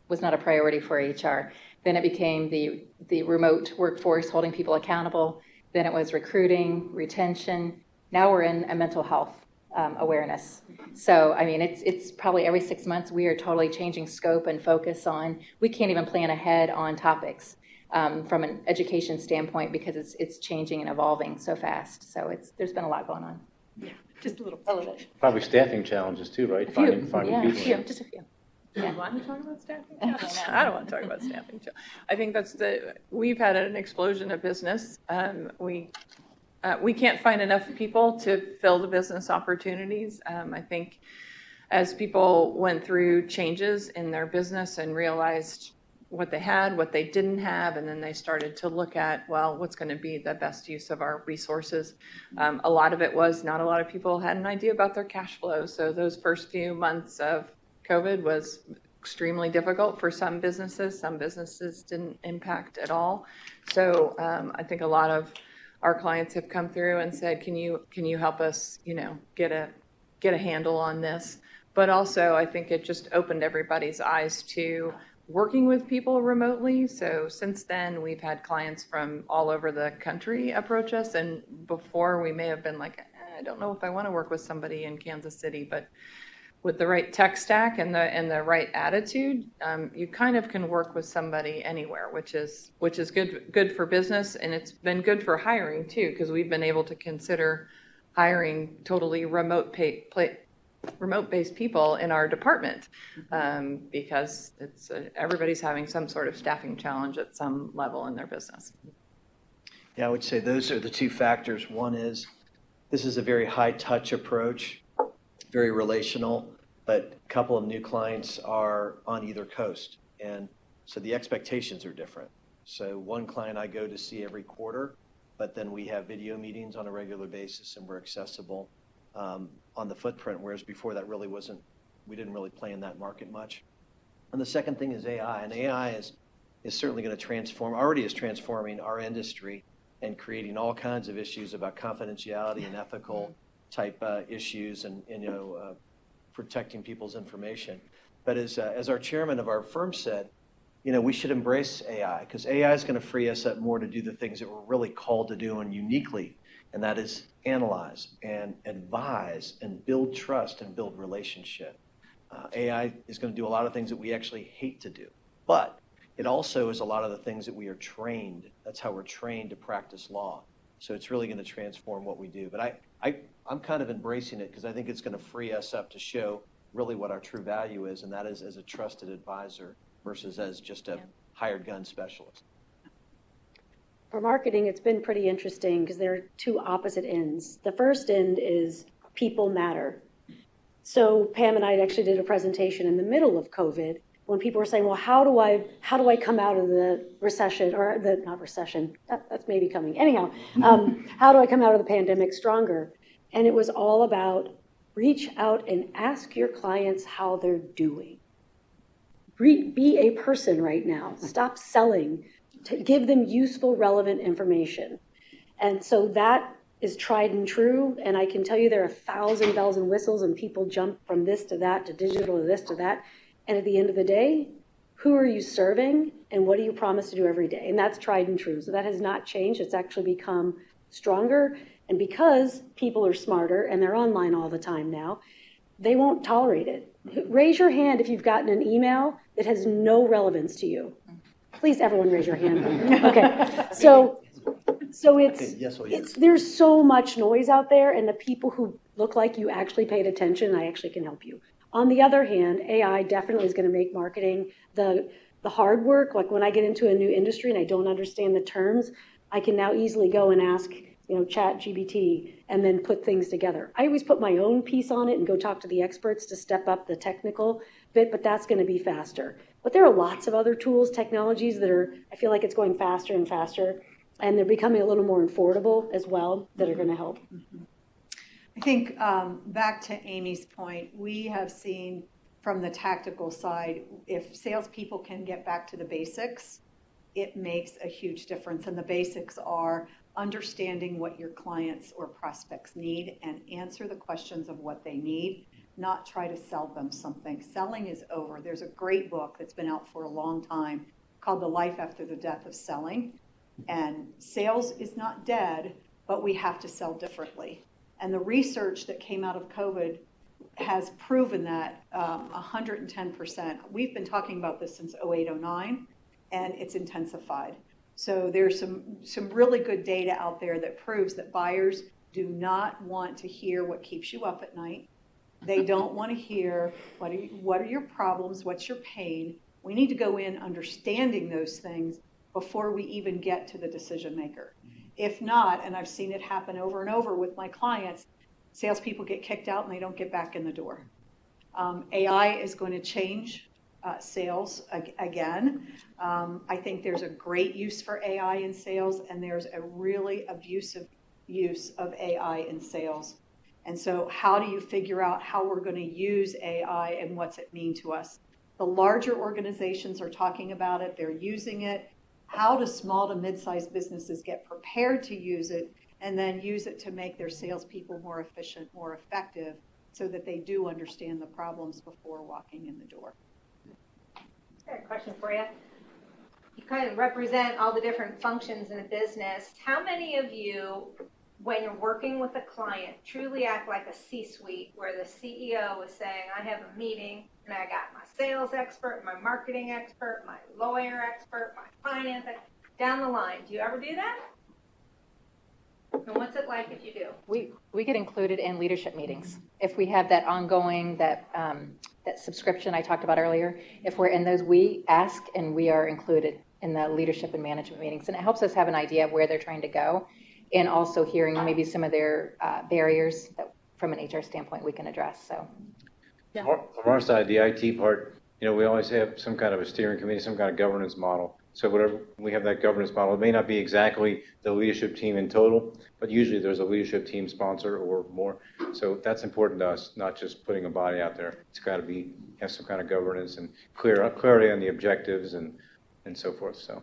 was not a priority for HR. Then it became the remote workforce, holding people accountable. Then it was recruiting, retention. Now we're in a mental health awareness. So, I mean, it's probably every 6 months we are totally changing scope and focus on, we can't even plan ahead on topics from an education standpoint because it's changing and evolving so fast. So there's been a lot going on. Yeah, just a little bit. Probably staffing challenges too, right? Finding people. Just a few. Do you want to talk about staffing? I don't want to talk about staffing. I think we've had an explosion of business. We can't find enough people to fill the business opportunities. I think as people went through changes in their business and realized what they had, what they didn't have, and then they started to look at, well, what's going to be the best use of our resources. A lot of it was not a lot of people had an idea about their cash flow. So those first few months of COVID was extremely difficult for some businesses. Some businesses didn't impact at all. So I think a lot of our clients have come through and said, can you help us, get a handle on this? But also I think it just opened everybody's eyes to working with people remotely. So since then we've had clients from all over the country approach us. And before we may have been like, I don't know if I want to work with somebody in Kansas City, but with the right tech stack and the right attitude, you kind of can work with somebody anywhere, which is good for business, and it's been good for hiring too, because we've been able to consider hiring totally remote-based people in our department because everybody's having some sort of staffing challenge at some level in their business. Yeah, I would say those are the two factors. One is this is a very high-touch approach, very relational, but a couple of new clients are on either coast. And so the expectations are different. So one client I go to see every quarter, but then we have video meetings on a regular basis and we're accessible on the footprint, whereas before that really we didn't really play in that market much. And the second thing is AI, and AI is certainly going to already is transforming our industry and creating all kinds of issues about confidentiality and ethical type issues and protecting people's information. But as our chairman of our firm said, we should embrace AI because AI is going to free us up more to do the things that we're really called to do and uniquely, and that is analyze and advise and build trust and build relationship. AI is going to do a lot of things that we actually hate to do, but it also is a lot of the things that we are trained. That's how we're trained to practice law. So it's really going to transform what we do. But I'm kind of embracing it because I think it's going to free us up to show really what our true value is, and that is as a trusted advisor versus as just a hired gun specialist. For marketing, it's been pretty interesting because there are two opposite ends. The first end is people matter. So Pam and I actually did a presentation in the middle of COVID when people were saying, well, how do I come out of the recession, or not recession, that's maybe coming. Anyhow, how do I come out of the pandemic stronger? And it was all about reach out and ask your clients how they're doing. Be a person right now. Stop selling. To give them useful, relevant information. And so that is tried and true. And I can tell you there are 1,000 bells and whistles, and people jump from this to that to digital to this to that. And at the end of the day, who are you serving and what do you promise to do every day? And that's tried and true. So that has not changed. It's actually become stronger. And because people are smarter and they're online all the time now, they won't tolerate it. Raise your hand if you've gotten an email that has no relevance to you. Please, everyone, raise your hand. Okay, so it's there's so much noise out there, and the people who look like you actually paid attention, I actually can help you. On the other hand, AI definitely is going to make marketing the hard work. Like when I get into a new industry and I don't understand the terms, I can now easily go and ask, Chat GBT, and then put things together. I always put my own piece on it and go talk to the experts to step up the technical bit, but that's going to be faster. But there are lots of other tools, technologies I feel like it's going faster and faster, and they're becoming a little more affordable as well, that are going to help. I think back to Amy's point, we have seen from the tactical side, if salespeople can get back to the basics, it makes a huge difference. And the basics are understanding what your clients or prospects need and answer the questions of what they need, not try to sell them something. Selling is over. There's a great book that's been out for a long time called The Life After the Death of Selling. And sales is not dead, but we have to sell differently. And the research that came out of COVID has proven that 110%. We've been talking about this since 08-09, and it's intensified. So there's some really good data out there that proves that buyers do not want to hear what keeps you up at night. They don't want to hear what are your problems, what's your pain. We need to go in understanding those things before we even get to the decision maker. If not, and I've seen it happen over and over with my clients, salespeople get kicked out and they don't get back in the door. AI is going to change sales again. I think there's a great use for AI in sales, and there's a really abusive use of AI in sales. And so how do you figure out how we're going to use AI and what's it mean to us? The larger organizations are talking about it. They're using it. How do small to mid-sized businesses get prepared to use it and then use it to make their salespeople more efficient, more effective, so that they do understand the problems before walking in the door? I got a question for you. You kind of represent all the different functions in a business. How many of you, when you're working with a client, truly act like a C-suite where the CEO is saying, I have a meeting and I got my sales expert, my marketing expert, my lawyer expert, my finance expert, down the line. Do you ever do that? And what's it like if you do? We get included in leadership meetings. If we have that ongoing, that subscription I talked about earlier, if we're in those, we ask and we are included in the leadership and management meetings. And it helps us have an idea of where they're trying to go, and also hearing maybe some of their barriers that from an HR standpoint we can address. So from our side, the IT part, we always have some kind of a steering committee, some kind of governance model. So whatever we have that governance model, it may not be exactly the leadership team in total, but usually there's a leadership team sponsor or more. So that's important to us, not just putting a body out there. It's got to have some kind of governance and clarity on the objectives and so forth. So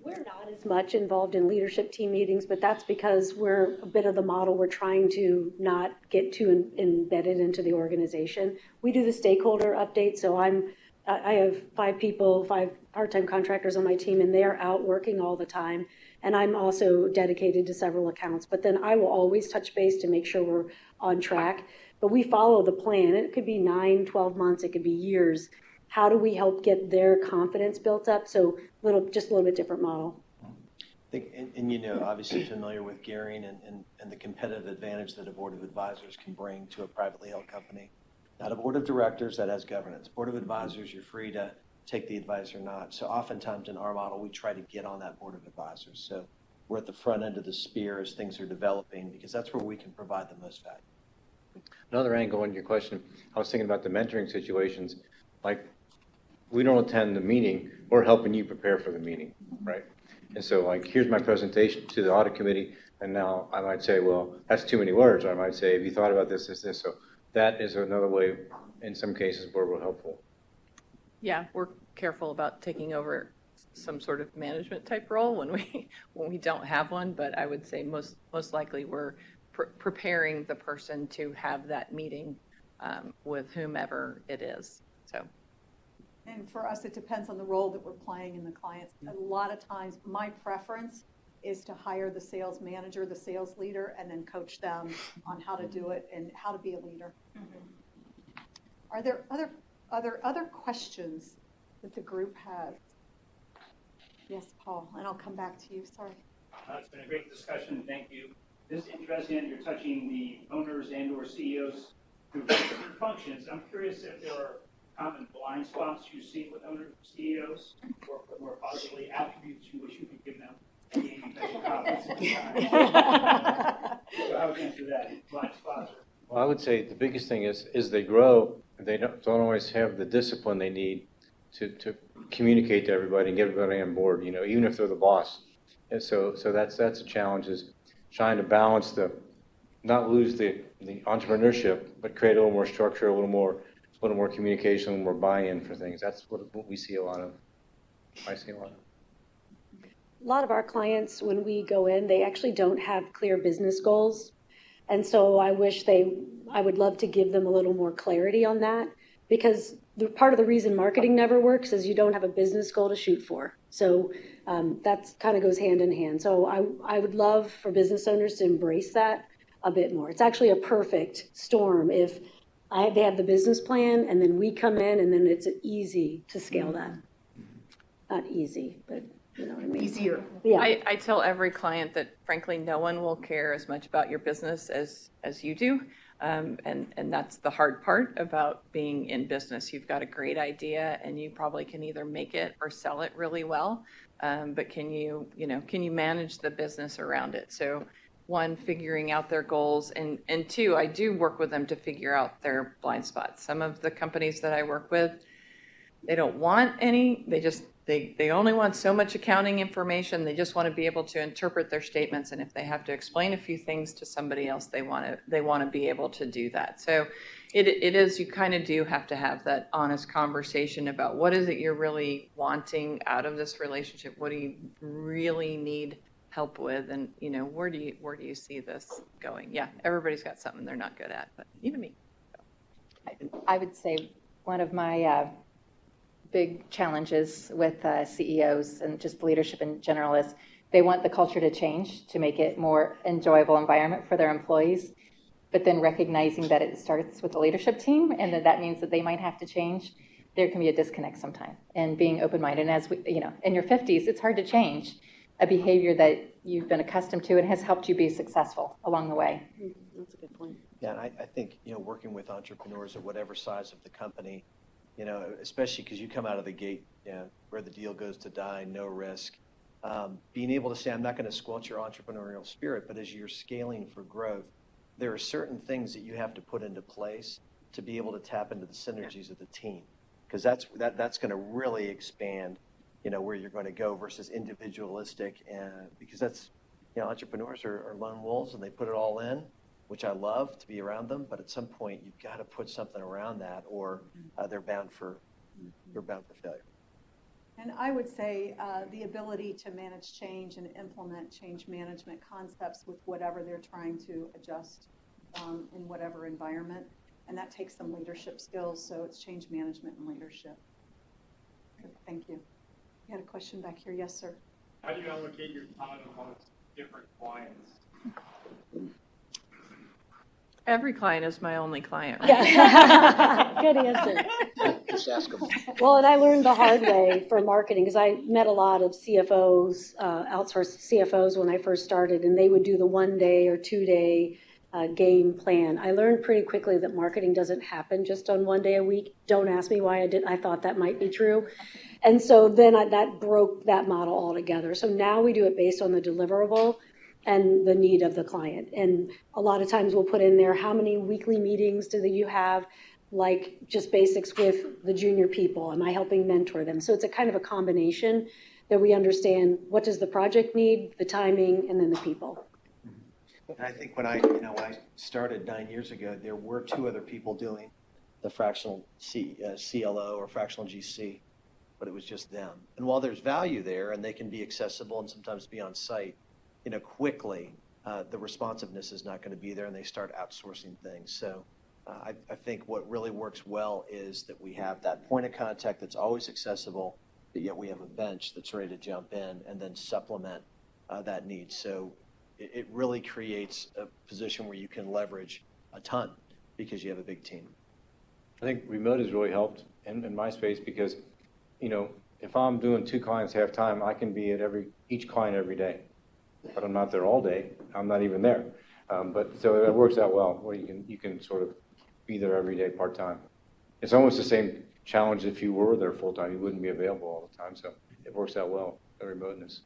we're not as much involved in leadership team meetings, but that's because we're a bit of the model. We're trying to not get too embedded into the organization. We do the stakeholder update. So I have 5 part-time contractors on my team, and they're out working all the time. And I'm also dedicated to several accounts. But then I will always touch base to make sure we're on track. But we follow the plan. It could be 9, 12 months. It could be years. how do we help get their confidence built up? So just a little bit different model. I think, and you know, obviously familiar with gearing and the competitive advantage that a board of advisors can bring to a privately held company. Not a board of directors that has governance. Board of advisors, you're free to take the advice or not. So oftentimes in our model, we try to get on that board of advisors. So we're at the front end of the spear as things are developing, because that's where we can provide the most value. Another angle on your question, I was thinking about the mentoring situations. Like, we don't attend the meeting, we're helping you prepare for the meeting, right? And so, like, here's my presentation to the audit committee, and now I might say, well, that's too many words. Or I might say, have you thought about this, this, this? So that is another way, in some cases, where we're helpful. Yeah, we're careful about taking over some sort of management type role when we don't have one, but I would say most likely we're preparing the person to have that meeting with whomever it is. So. And for us, it depends on the role that we're playing in the clients. A lot of times, my preference is to hire the sales manager, the sales leader, and then coach them on how to do it and how to be a leader. Mm-hmm. Are there other questions that the group has? Yes, Paul, and I'll come back to you. Sorry. It's been a great discussion. Thank you. This is interesting. You're touching the owners and/or CEOs who different functions. I'm curious if there are common blind spots you see with owners, CEOs, or more possibly attributes you wish you could give them. So how would you answer that? Blind spots? Well, I would say the biggest thing is they grow. They don't always have the discipline they need to communicate to everybody and get everybody on board. You know, even if they're the boss. And so that's a challenge, is trying to balance not lose the entrepreneurship, but create a little more structure, a little more communication, a little more buy-in for things. That's what we see a lot of. I see a lot of. A lot of our clients, when we go in, they actually don't have clear business goals. And so I would love to give them a little more clarity on that, because part of the reason marketing never works is you don't have a business goal to shoot for. So that kind of goes hand in hand. So I would love for business owners to embrace that a bit more. It's actually a perfect storm if they have the business plan and then we come in and then it's easy to scale that. Not easy, but you know what I mean? Easier. Yeah. I tell every client that, frankly, no one will care as much about your business as you do. And that's the hard part about being in business. You've got a great idea and you probably can either make it or sell it really well. But can you manage the business around it? So one, figuring out their goals, and two, I do work with them to figure out their blind spots. Some of the companies that I work with, they don't want any, they only want so much accounting information. They just want to be able to interpret their statements. And if they have to explain a few things to somebody else, they want to be able to do that. So it is, you kind of do have to have that honest conversation about what is it you're really wanting out of this relationship? What do you really need help with? And, where do you see this going? Yeah, everybody's got something they're not good at, but you know me. I would say one of my big challenges with CEOs and just leadership in general is they want the culture to change to make it more enjoyable environment for their employees, but then recognizing that it starts with the leadership team and that means that they might have to change. There can be a disconnect sometime, and being open-minded. And as we, in your 50s, it's hard to change a behavior that you've been accustomed to and has helped you be successful along the way. That's a good point. Yeah, and I think, working with entrepreneurs at whatever size of the company, especially because you come out of the gate, where the deal goes to die, no risk. Being able to say, I'm not going to squelch your entrepreneurial spirit, but as you're scaling for growth, there are certain things that you have to put into place to be able to tap into the synergies of the team, because that's going to really expand, where you're going to go versus individualistic, because that's, entrepreneurs are lone wolves and they put it all in, which I love to be around them, but at some point you've got to put something around that, or they're bound for failure. And I would say the ability to manage change and implement change management concepts with whatever they're trying to adjust in whatever environment, and that takes some leadership skills. So it's change management and leadership. Good. Thank you. You had a question back here. Yes, sir. How do you allocate your time amongst different clients? Every client is my only client. Right? Yeah. Good answer. Just ask them. Well, and I learned the hard way for marketing because I met a lot of CFOs, outsourced CFOs when I first started, and they would do the 1 day or 2 day game plan. I learned pretty quickly that marketing doesn't happen just on 1 day a week. Don't ask me why I did. I thought that might be true. And so then that broke that model altogether. So now we do it based on the deliverable and the need of the client. And a lot of times we'll put in there, how many weekly meetings do you have? Like just basics with the junior people. Am I helping mentor them? So it's a kind of a combination that we understand what does the project need, the timing, and then the people. And I think when I started 9 years ago, there were 2 other people doing the fractional CLO or fractional GC, but it was just them. And while there's value there and they can be accessible and sometimes be on site, quickly, the responsiveness is not going to be there and they start outsourcing things. So I think what really works well is that we have that point of contact that's always accessible, but yet we have a bench that's ready to jump in and then supplement that need. So it really creates a position where you can leverage a ton because you have a big team. I think remote has really helped in my space because, if I'm doing 2 clients half time, I can be at each client every day. But I'm not there all day. I'm not even there. But so it works out well where you can sort of be there every day part time. It's almost the same challenge if you were there full time. You wouldn't be available all the time. So it works out well, the remoteness.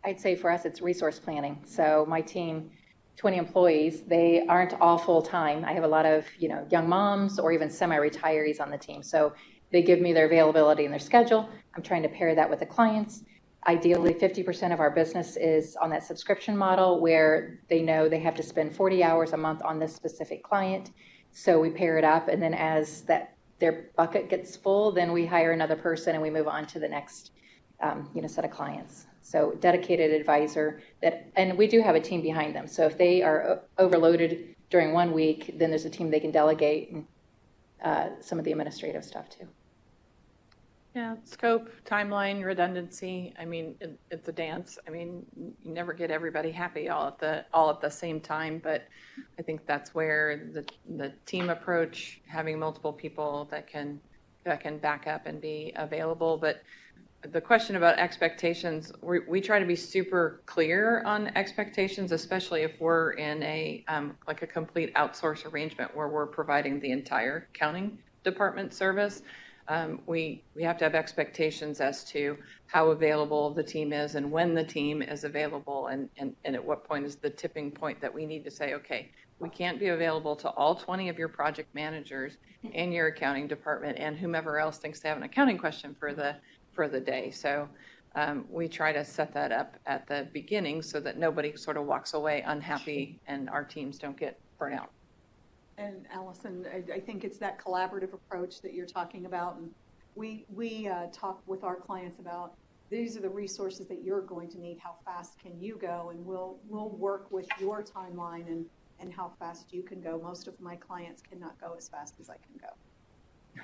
I'd say for us, it's resource planning. So my team, 20 employees, they aren't all full time. I have a lot of, young moms or even semi-retirees on the team. So they give me their availability and their schedule. I'm trying to pair that with the clients. Ideally, 50% of our business is on that subscription model where they know they have to spend 40 hours a month on this specific client. So we pair it up, and then as their bucket gets full, then we hire another person and we move on to the next set of clients. So dedicated advisor and we do have a team behind them. So if they are overloaded during 1 week, then there's a team they can delegate and some of the administrative stuff too. Yeah, scope, timeline, redundancy. I mean, it's a dance. I mean, you never get everybody happy all at the same time. But I think that's where the team approach, having multiple people that can back up and be available. But the question about expectations, we try to be super clear on expectations, especially if we're in a complete outsource arrangement where we're providing the entire accounting department service. We have to have expectations as to how available the team is and when the team is available and at what point is the tipping point that we need to say, okay, we can't be available to all 20 of your project managers and your accounting department and whomever else thinks they have an accounting question for the day. So we try to set that up at the beginning so that nobody sort of walks away unhappy and our teams don't get burnt out. And Allison, I think it's that collaborative approach that you're talking about. And we talk with our clients about these are the resources that you're going to need. How fast can you go? And we'll work with your timeline and how fast you can go. Most of my clients cannot go as fast as I can go.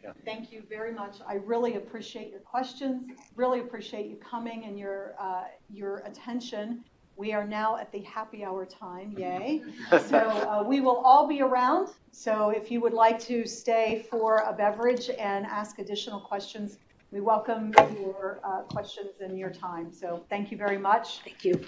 Yeah. Thank you very much. I really appreciate your questions. Really appreciate you coming and your attention. We are now at the happy hour time, yay. So we will all be around. So if you would like to stay for a beverage and ask additional questions, we welcome your questions and your time. So thank you very much. Thank you.